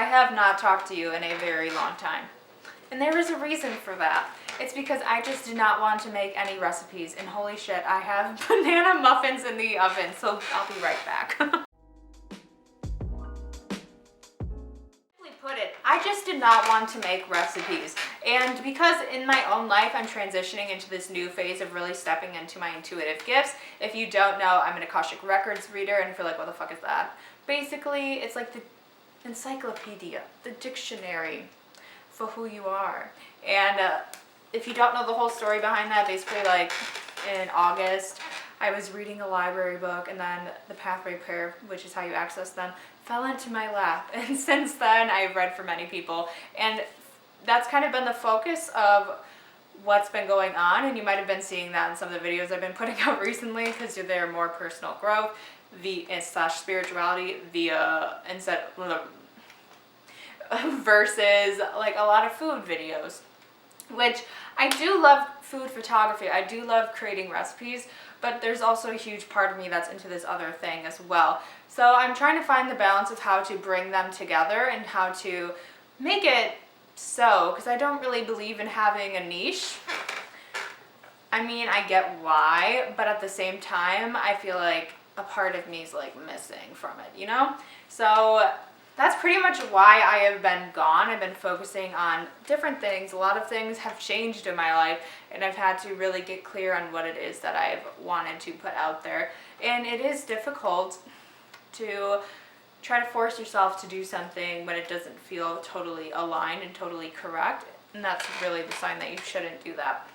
have not talked to you in a very long time. And there is a reason for that. It's because I just did not want to make any recipes. And holy shit, I have banana muffins in the oven, so I'll be right back. Put it, I just did not want to make recipes. And because in my own life I'm transitioning into this new phase of really stepping into my intuitive gifts. If you don't know, I'm an Akashic Records reader, and if you're like, what the fuck is that? Basically, it's like the encyclopedia, the dictionary for who you are. And if you don't know the whole story behind that, basically like in August, I was reading a library book, and then the Pathway Prayer, which is how you access them, fell into my lap. And since then, I've read for many people. And that's kind of been the focus of what's been going on. And you might have been seeing that in some of the videos I've been putting out recently, because they're more personal growth / spirituality versus like a lot of food videos. Which I do love food photography. I do love creating recipes, but there's also a huge part of me that's into this other thing as well. So I'm trying to find the balance of how to bring them together and how to make it so, because I don't really believe in having a niche. I mean, I get why, but at the same time, I feel like a part of me is like missing from it, you know? So that's pretty much why I have been gone. I've been focusing on different things. A lot of things have changed in my life, and I've had to really get clear on what it is that I've wanted to put out there. And it is difficult to try to force yourself to do something when it doesn't feel totally aligned and totally correct. And that's really the sign that you shouldn't do that.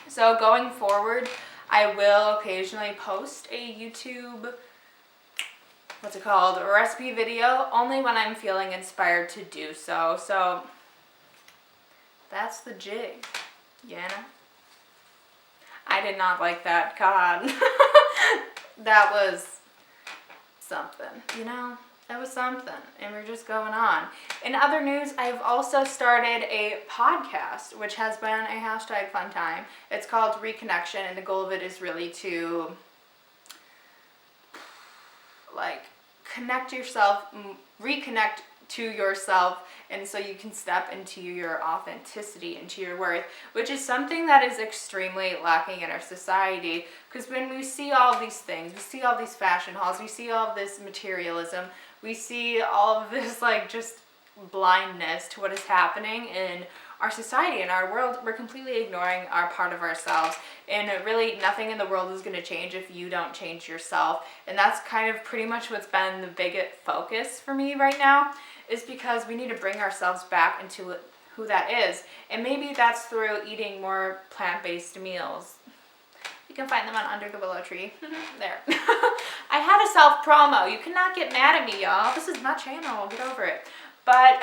So going forward, I will occasionally post a YouTube a recipe video, only when I'm feeling inspired to do so. So that's the jig, Yana. I did not like that, God. That was something, you know? That was something, and we're just going on. In other news, I've also started a podcast, which has been a #fun time. It's called Reconnection, and the goal of it is really to like reconnect to yourself, and so you can step into your authenticity, into your worth, which is something that is extremely lacking in our society. Because when we see all these things, we see all these fashion hauls, we see all this materialism, we see all of this like just blindness to what is happening in our society, in our world, we're completely ignoring our part of ourselves. And really nothing in the world is going to change if you don't change yourself. And that's kind of pretty much what's been the biggest focus for me right now, is because we need to bring ourselves back into who that is. And maybe that's through eating more plant-based meals. You can find them on Under the Willow Tree. There. I had a self-promo. You cannot get mad at me, y'all. This is my channel. Get over it. But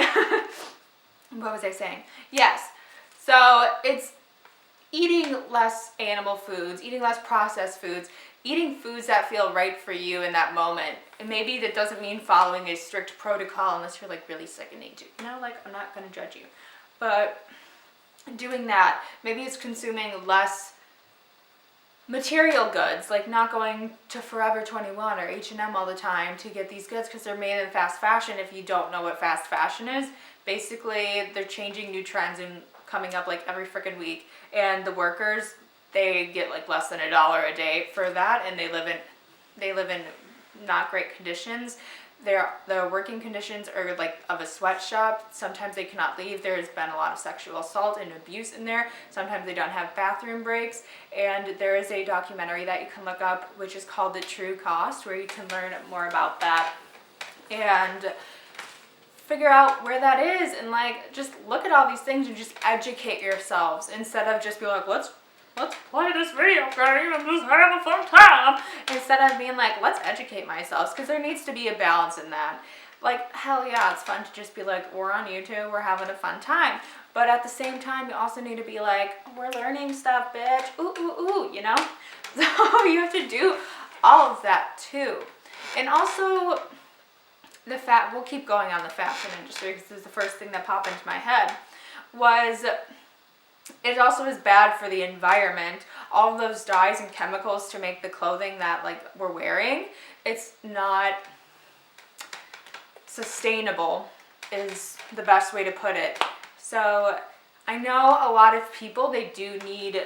what was I saying? Yes. So it's eating less animal foods, eating less processed foods, eating foods that feel right for you in that moment. And maybe that doesn't mean following a strict protocol unless you're like really sick and need to. You know, like I'm not going to judge you. But doing that, maybe it's consuming less material goods, like not going to Forever 21 or H&M all the time to get these goods because they're made in fast fashion. If you don't know what fast fashion is, basically they're changing new trends and coming up like every freaking week, and the workers, they get like less than $1 a day for that, and they live in not great conditions. Their working conditions are like of a sweatshop. Sometimes they cannot leave. There's been a lot of sexual assault and abuse in there. Sometimes they don't have bathroom breaks. And there is a documentary that you can look up, which is called The True Cost, where you can learn more about that and figure out where that is, and like just look at all these things and just educate yourselves instead of just be like, let's play this video game and just have a fun time, instead of being like, let's educate myself, because there needs to be a balance in that. Like, hell yeah, it's fun to just be like, we're on YouTube, we're having a fun time, but at the same time, you also need to be like, we're learning stuff, bitch, ooh, ooh, ooh, you know? So you have to do all of that too. And also, we'll keep going on the fashion industry, because this is the first thing that popped into my head, was it also is bad for the environment. All of those dyes and chemicals to make the clothing that like we're wearing, it's not sustainable is the best way to put it. So I know a lot of people, they do need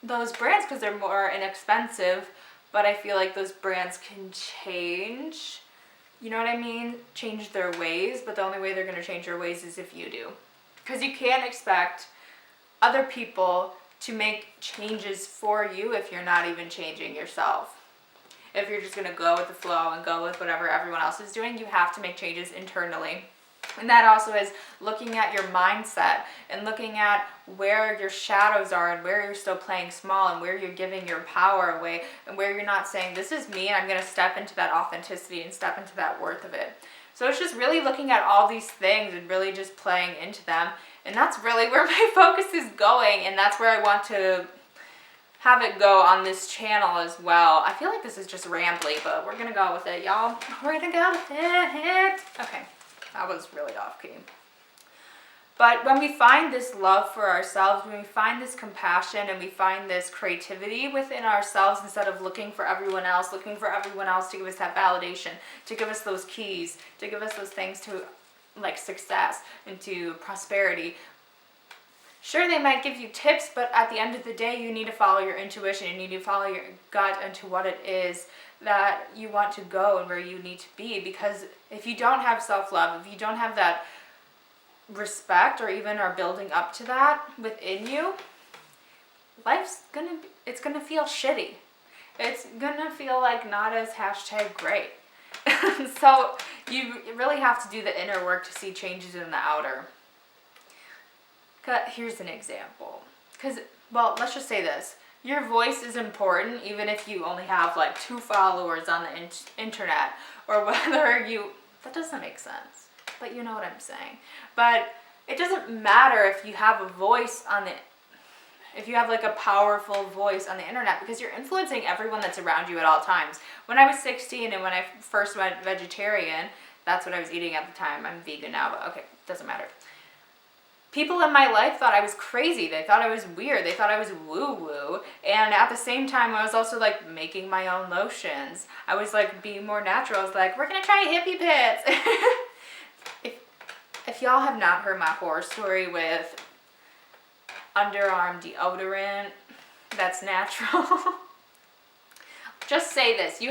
those brands because they're more inexpensive, but I feel like those brands can change, you know what I mean? Change their ways, but the only way they're going to change their ways is if you do. Because you can't expect other people to make changes for you if you're not even changing yourself. If you're just going to go with the flow and go with whatever everyone else is doing, you have to make changes internally. And that also is looking at your mindset and looking at where your shadows are and where you're still playing small and where you're giving your power away and where you're not saying, this is me and I'm going to step into that authenticity and step into that worth of it. So it's just really looking at all these things and really just playing into them. And that's really where my focus is going, and that's where I want to have it go on this channel as well. I feel like this is just rambly, but we're going to go with it, y'all. We're going to go with it. Okay. That was really off key. But when we find this love for ourselves, when we find this compassion and we find this creativity within ourselves, instead of looking for everyone else to give us that validation, to give us those keys, to give us those things to like success and to prosperity. Sure, they might give you tips, but at the end of the day, you need to follow your intuition. You need to follow your gut into what it is that you want to go and where you need to be. Because if you don't have self-love, if you don't have that respect or even are building up to that within you, it's gonna feel shitty. It's gonna feel like not as #great. So you really have to do the inner work to see changes in the outer. Here's an example. Let's just say this. Your voice is important even if you only have like 2 followers on the internet, or that doesn't make sense, but you know what I'm saying. But it doesn't matter if you have a voice if you have like a powerful voice on the internet, because you're influencing everyone that's around you at all times. When I was 16 and when I first went vegetarian, that's what I was eating at the time. I'm vegan now, but okay, doesn't matter. People in my life thought I was crazy. They thought I was weird. They thought I was woo-woo. And at the same time, I was also like making my own lotions. I was like being more natural. I was like, we're going to try hippie pits. If y'all have not heard my horror story with underarm deodorant that's natural, just say this.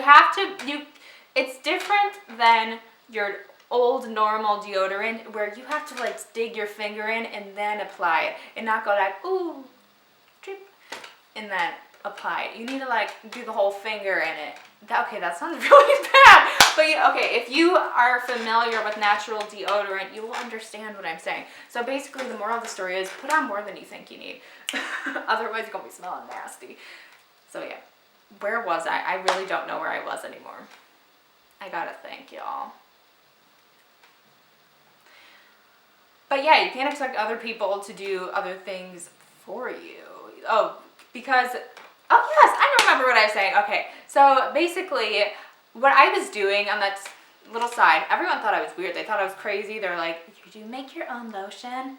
It's different than your old normal deodorant where you have to like dig your finger in and then apply it and not go like, ooh, drip, and then apply it. You need to like do the whole finger in it. That sounds really bad. But if you are familiar with natural deodorant, you will understand what I'm saying. So basically the moral of the story is put on more than you think you need. Otherwise you're going to be smelling nasty. So yeah, where was I? I really don't know where I was anymore. I gotta think, y'all. But yeah, you can't expect other people to do other things for you. Yes, I remember what I was saying. Okay, so basically what I was doing on that little side, everyone thought I was weird. They thought I was crazy. They're like, you do make your own lotion?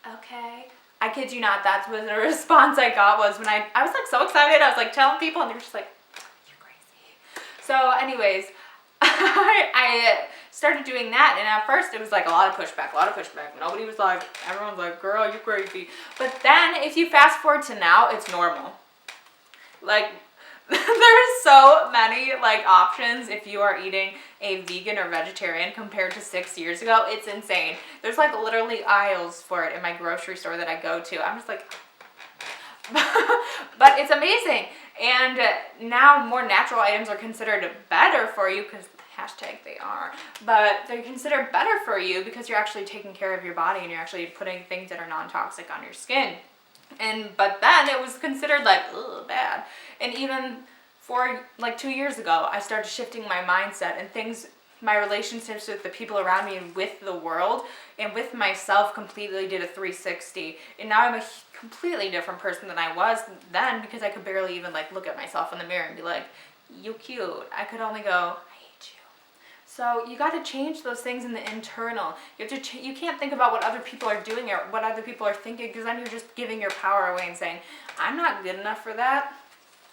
Okay. I kid you not, that's what the response I got was when I was like so excited. I was like telling people and they were just like, you're crazy. So anyways, I started doing that, and at first it was like a lot of pushback. Everyone's like, girl, you're crazy. But then if you fast forward to now, it's normal. Like, there's so many like options if you are eating a vegan or vegetarian compared to 6 years ago. It's insane. There's like literally aisles for it in my grocery store that I go to. I'm just like, but it's amazing. And now more natural items are considered better for you because they are, but they're considered better for you because you're actually taking care of your body and you're actually putting things that are non-toxic on your skin. But then it was considered like, ugh, bad. And even for like 2 years ago, I started shifting my mindset and my relationships with the people around me and with the world and with myself completely did a 360. And now I'm a completely different person than I was then because I could barely even like look at myself in the mirror and be like, you cute. I could only go, I hate you. So you got to change those things in the internal. You have to. You can't think about what other people are doing or what other people are thinking, because then you're just giving your power away and saying, I'm not good enough for that.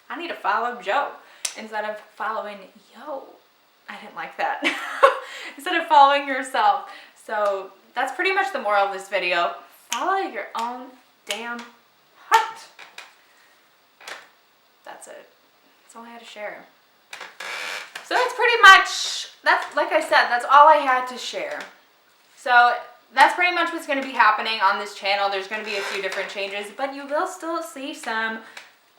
I need to follow Joe instead of following yo. I didn't like that. Instead of following yourself. So that's pretty much the moral of this video. Follow your own damn heart. That's it. That's all I had to share. So that's pretty much, like I said, that's all I had to share. So that's pretty much what's going to be happening on this channel. There's going to be a few different changes, but you will still see some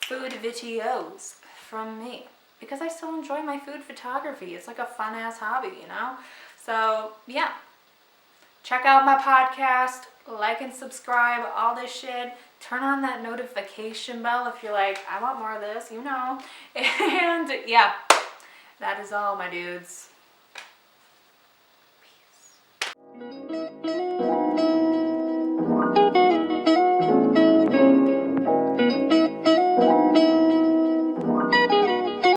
food videos from me because I still enjoy my food photography. It's like a fun ass hobby, you know? So yeah, check out my podcast, like and subscribe, all this shit. Turn on that notification bell if you're like, I want more of this, you know. And yeah, that is all, my dudes.